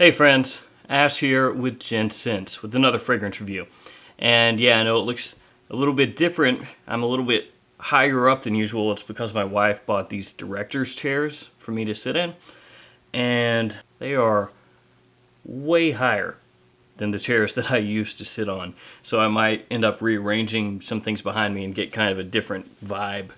Hey friends, Ash here with Gents with another fragrance review. And yeah, I know it looks a little bit different. I'm a little bit higher up than usual. It's because my wife bought these director's chairs for me to sit in. And they are way higher than the chairs that I used to sit on. So I might end up rearranging some things behind me and get kind of a different vibe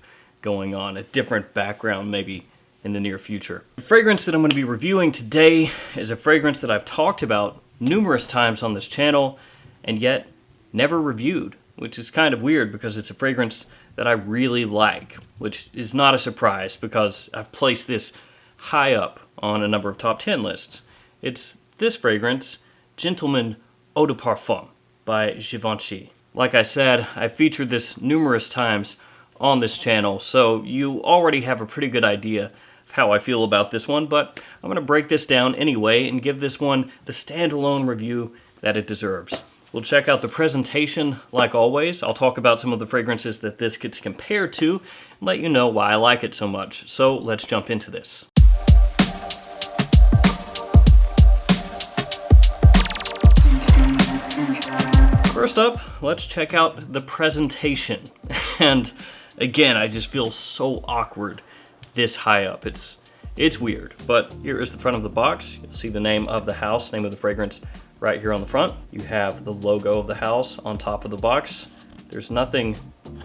going on, a different background maybe in the near future. The fragrance that I'm going to be reviewing today is a fragrance that I've talked about numerous times on this channel and yet never reviewed, which is kind of weird because it's a fragrance that I really like, which is not a surprise because I've placed this high up on a number of top 10 lists. It's this fragrance, Gentleman Eau de Parfum by Givenchy. Like I said, I've featured this numerous times on this channel, so you already have a pretty good idea how I feel about this one, but I'm going to break this down anyway and give this one the standalone review that it deserves. We'll check out the presentation like always. I'll talk about some of the fragrances that this gets compared to and let you know why I like it so much. So let's jump into this. First up, let's check out the presentation. And again, I just feel so awkward this high up. It's weird, but here is the front of the box. You'll see the name of the house, name of the fragrance right here on the front. You have the logo of the house on top of the box. There's nothing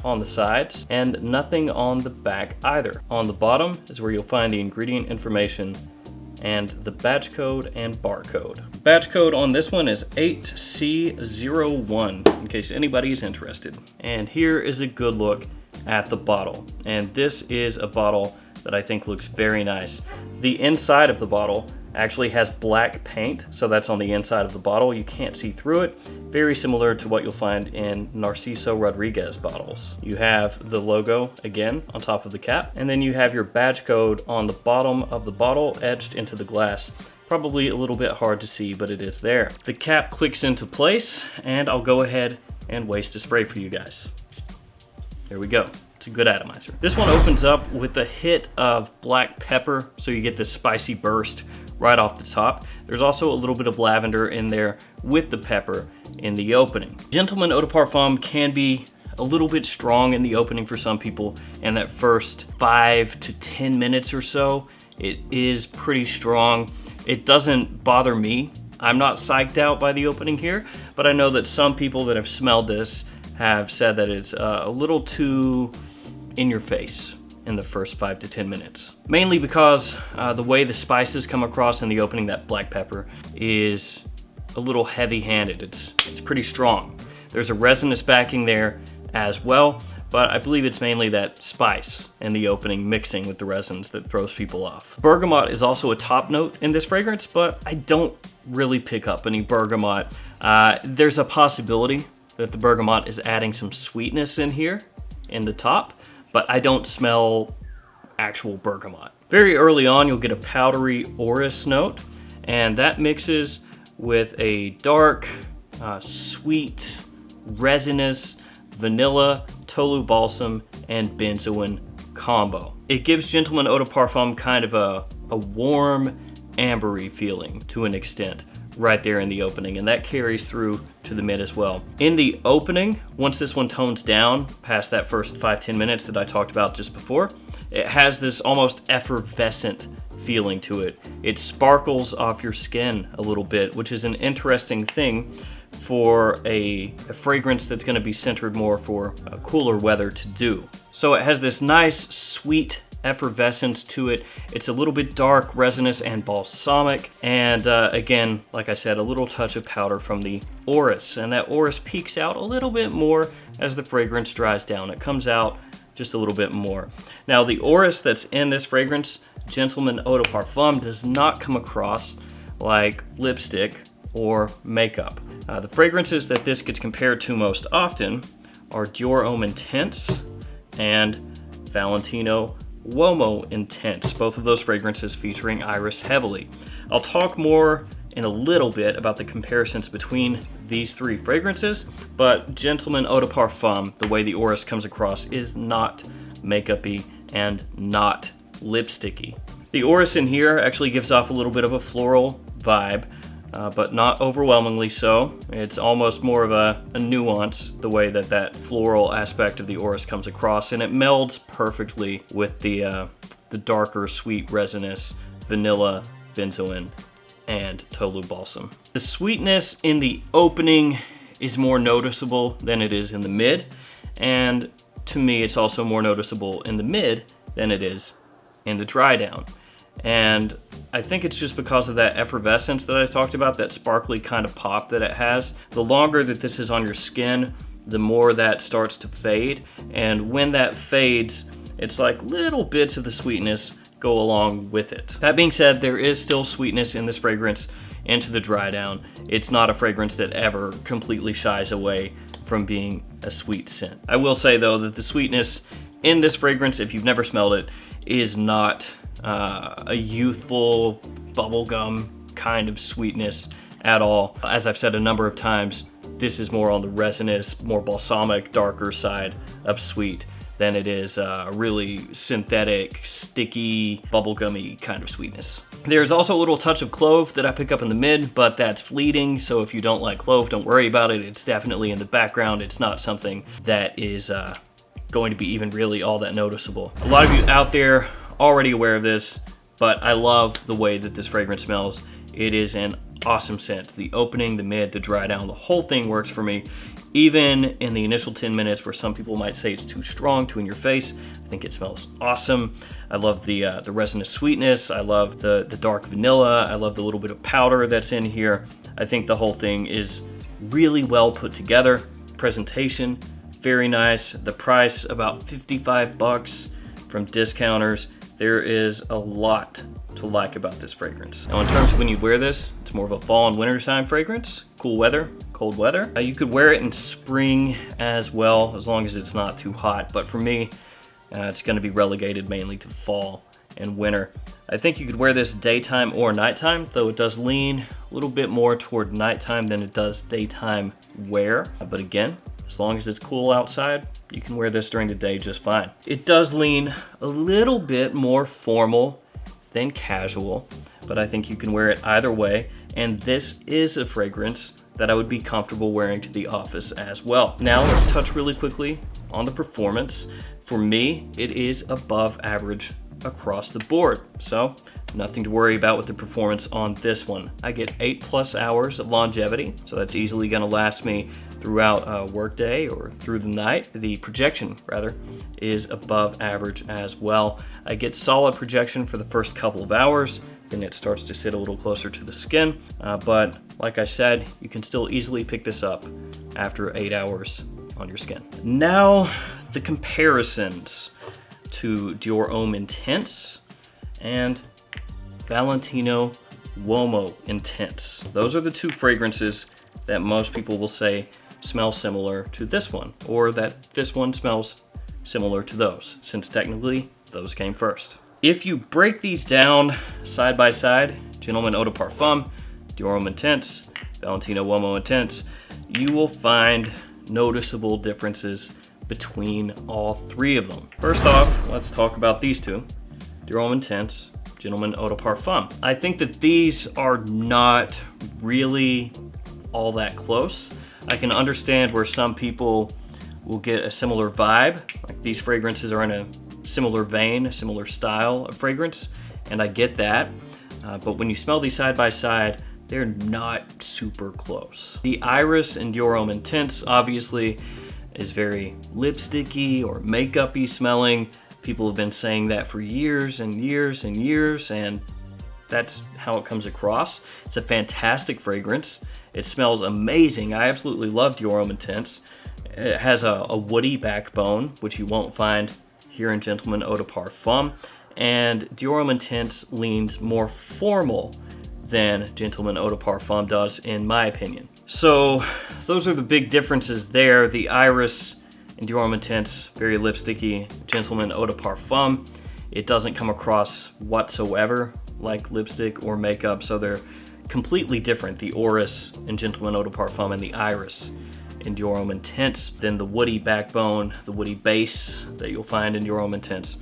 on the sides and nothing on the back either. On the bottom is where you'll find the ingredient information and the batch code and barcode. Batch code on this one is 8C01 in case anybody is interested. And here is a good look at the bottle. And this is a bottle that I think looks very nice. The inside of the bottle actually has black paint, so that's on the inside of the bottle. You can't see through it. Very similar to what you'll find in Narciso Rodriguez bottles. You have the logo again on top of the cap, and then you have your badge code on the bottom of the bottle etched into the glass. Probably a little bit hard to see, but it is there. The cap clicks into place, and I'll go ahead and waste a spray for you guys. There we go. It's a good atomizer. This one opens up with a hit of black pepper, so you get this spicy burst right off the top. There's also a little bit of lavender in there with the pepper in the opening. Gentleman Eau de Parfum can be a little bit strong in the opening for some people, and that first 5 to 10 minutes or so, it is pretty strong. It doesn't bother me. I'm not psyched out by the opening here, but I know that some people that have smelled this have said that it's a little too in your face in the first 5 to 10 minutes. Mainly because the way the spices come across in the opening, that black pepper, is a little heavy-handed. It's pretty strong. There's a resinous backing there as well, but I believe it's mainly that spice in the opening mixing with the resins that throws people off. Bergamot is also a top note in this fragrance, but I don't really pick up any bergamot. There's a possibility that the bergamot is adding some sweetness in here in the top, but I don't smell actual bergamot. Very early on, you'll get a powdery orris note, and that mixes with a dark, sweet, resinous, vanilla, tolu balsam, and benzoin combo. It gives Gentleman Eau de Parfum kind of a warm, ambery feeling to an extent right there in the opening, and that carries through to the mid as well. In the opening, once this one tones down past that first 5-10 minutes that I talked about just before, it has this almost effervescent feeling to it. It sparkles off your skin a little bit, which is an interesting thing for a fragrance that's going to be centered more for cooler weather to do. So it has this nice sweet effervescence to it. It's a little bit dark, resinous, and balsamic, and again, like I said, a little touch of powder from the orris, and that orris peaks out a little bit more as the fragrance dries down. It comes out just a little bit more. Now, the orris that's in this fragrance, Gentleman Eau de Parfum, does not come across like lipstick or makeup. The fragrances that this gets compared to most often are Dior Homme Intense and Valentino Uomo Intense, both of those fragrances featuring iris heavily. I'll talk more in a little bit about the comparisons between these three fragrances, but Gentleman Eau de Parfum, the way the orris comes across, is not makeup-y and not lipsticky. The orris in here actually gives off a little bit of a floral vibe, but not overwhelmingly so. It's almost more of a nuance, the way that that floral aspect of the orris comes across, and it melds perfectly with the darker, sweet, resinous vanilla, benzoin, and Tolu balsam. The sweetness in the opening is more noticeable than it is in the mid, and to me it's also more noticeable in the mid than it is in the dry down. And I think it's just because of that effervescence that I talked about, that sparkly kind of pop that it has. The longer that this is on your skin, the more that starts to fade, and when that fades, it's like little bits of the sweetness go along with it. That being said, there is still sweetness in this fragrance into the dry down. It's not a fragrance that ever completely shies away from being a sweet scent. I will say though that the sweetness in this fragrance, if you've never smelled it, is not a youthful bubblegum kind of sweetness at all. As I've said a number of times, this is more on the resinous, more balsamic, darker side of sweet than it is a really synthetic, sticky, bubblegummy kind of sweetness. There's also a little touch of clove that I pick up in the mid, but that's fleeting, so if you don't like clove, don't worry about it. It's definitely in the background. It's not something that is going to be even really all that noticeable. A lot of you out there already aware of this, but I love the way that this fragrance smells. It is an awesome scent. The opening, the mid, the dry down, the whole thing works for me. Even in the initial 10 minutes where some people might say it's too strong, too in your face, I think it smells awesome. I love the resinous sweetness. I love the dark vanilla. I love the little bit of powder that's in here. I think the whole thing is really well put together. Presentation, very nice. The price, about 55 bucks from discounters. There is a lot to like about this fragrance. Now in terms of when you wear this, it's more of a fall and winter time fragrance. Cool weather, cold weather. You could wear it in spring as well, as long as it's not too hot. But for me, it's gonna be relegated mainly to fall and winter. I think you could wear this daytime or nighttime, though it does lean a little bit more toward nighttime than it does daytime wear. But again, as long as it's cool outside, you can wear this during the day just fine. It does lean a little bit more formal than casual, but I think you can wear it either way. And this is a fragrance that I would be comfortable wearing to the office as well. Now let's touch really quickly on the performance. For me, it is above average across the board. So nothing to worry about with the performance on this one. I get 8+ hours of longevity, so that's easily gonna last me throughout a work day or through the night. The projection, rather, is above average as well. I get solid projection for the first couple of hours, then it starts to sit a little closer to the skin. But like I said, you can still easily pick this up after 8 hours on your skin. Now, the comparisons to Dior Homme Intense and Valentino Uomo Intense. Those are the two fragrances that most people will say smell similar to this one, or that this one smells similar to those, since technically those came first. If you break these down side by side, Gentleman Eau de Parfum, Dior Homme Intense, Valentino Uomo Intense, you will find noticeable differences between all three of them. First off, let's talk about these two, Dior Homme Intense, Gentleman Eau de Parfum. I think that these are not really all that close. I can understand where some people will get a similar vibe, like these fragrances are in a similar vein, a similar style of fragrance, and I get that. But when you smell these side by side, they're not super close. The iris in Dior Homme Intense obviously is very lipsticky or makeup-y smelling. People have been saying that for years and years and years, and that's how it comes across. It's a fantastic fragrance. It smells amazing. I absolutely love Dior Homme Intense. It has a woody backbone, which you won't find here in Gentleman Eau de Parfum. And Dior Homme Intense leans more formal than Gentleman Eau de Parfum does, in my opinion. So those are the big differences there. The iris in Dior Homme Intense, very lipsticky. Gentleman Eau de Parfum, it doesn't come across whatsoever like lipstick or makeup, so they're completely different. The orris in Gentleman Eau de Parfum and the iris in Dior Homme Intense, then the woody backbone, the woody base that you'll find in Dior Homme Intense,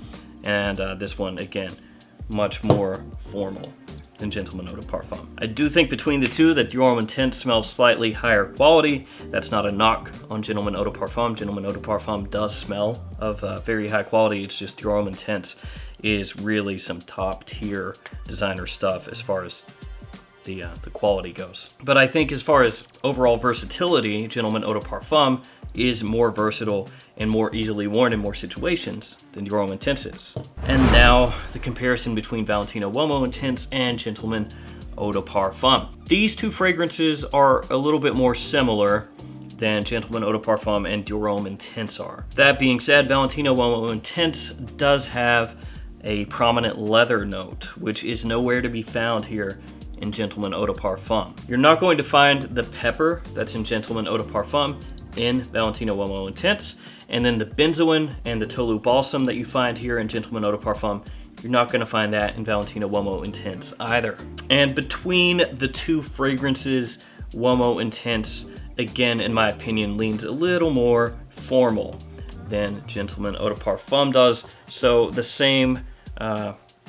and this one, again, much more formal. than Gentleman Eau de Parfum. I do think between the two that Dior Homme Intense smells slightly higher quality. That's not a knock on Gentleman Eau de Parfum. Gentleman Eau de Parfum does smell of very high quality. It's just Dior Homme Intense is really some top tier designer stuff as far as the quality goes. But I think as far as overall versatility, Gentleman Eau de Parfum is more versatile and more easily worn in more situations than Dior Homme Intense is. And now the comparison between Valentino Uomo Intense and Gentleman Eau de Parfum. These two fragrances are a little bit more similar than Gentleman Eau de Parfum and Dior Homme Intense are. That being said, Valentino Uomo Intense does have a prominent leather note, which is nowhere to be found here in Gentleman Eau de Parfum. You're not going to find the pepper that's in Gentleman Eau de Parfum in Valentino Uomo Intense, and then the benzoin and the Tolu Balsam that you find here in Gentleman Eau de Parfum, you're not going to find that in Valentino Uomo Intense either. And between the two fragrances, Uomo Intense, again, in my opinion, leans a little more formal than Gentleman Eau de Parfum does. So the same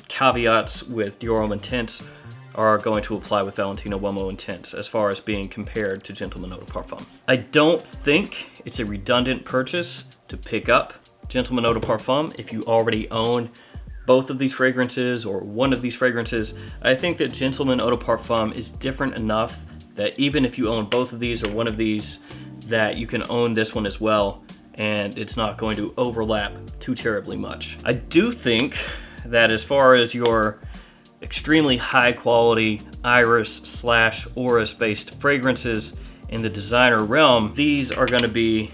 caveats with Dior Homme Intense are going to apply with Valentino Uomo Intense as far as being compared to Gentleman Eau de Parfum. I don't think it's a redundant purchase to pick up Gentleman Eau de Parfum if you already own both of these fragrances or one of these fragrances. I think that Gentleman Eau de Parfum is different enough that even if you own both of these or one of these, that you can own this one as well, and it's not going to overlap too terribly much. I do think that as far as your extremely high quality iris / orris based fragrances in the designer realm, these are going to be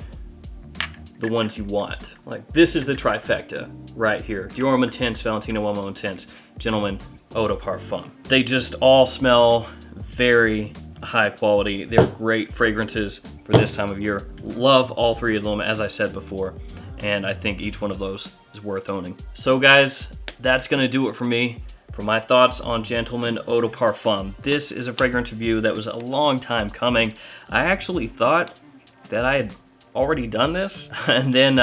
the ones you want. Like, this is the trifecta right here. Dior Homme Intense, Valentino Uomo Intense, Gentleman Eau de Parfum. They just all smell very high quality. They're great fragrances for this time of year. Love all three of them, as I said before, and I think each one of those is worth owning. So guys, that's gonna do it for me for my thoughts on Gentleman Eau de Parfum. This is a fragrance review that was a long time coming. I actually thought that I had already done this, and then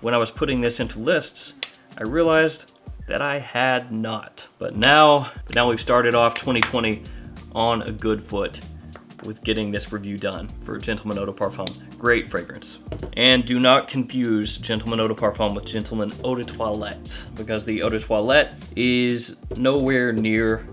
when I was putting this into lists, I realized that I had not. But now we've started off 2020 on a good foot with getting this review done for Gentleman Eau de Parfum. Great fragrance. And do not confuse Gentleman Eau de Parfum with Gentleman Eau de Toilette, because the Eau de Toilette is nowhere near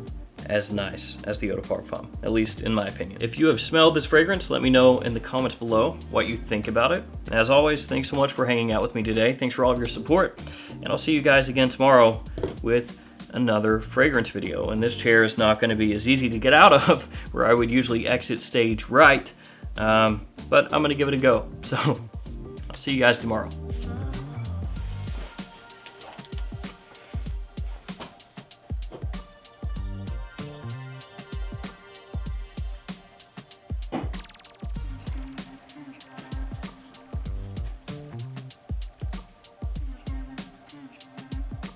as nice as the Eau de Parfum, at least in my opinion. If you have smelled this fragrance, let me know in the comments below what you think about it. And as always, thanks so much for hanging out with me today. Thanks for all of your support, and I'll see you guys again tomorrow with another fragrance video. And this chair is not going to be as easy to get out of, where I would usually exit stage right, but I'm going to give it a go. So I'll see you guys tomorrow.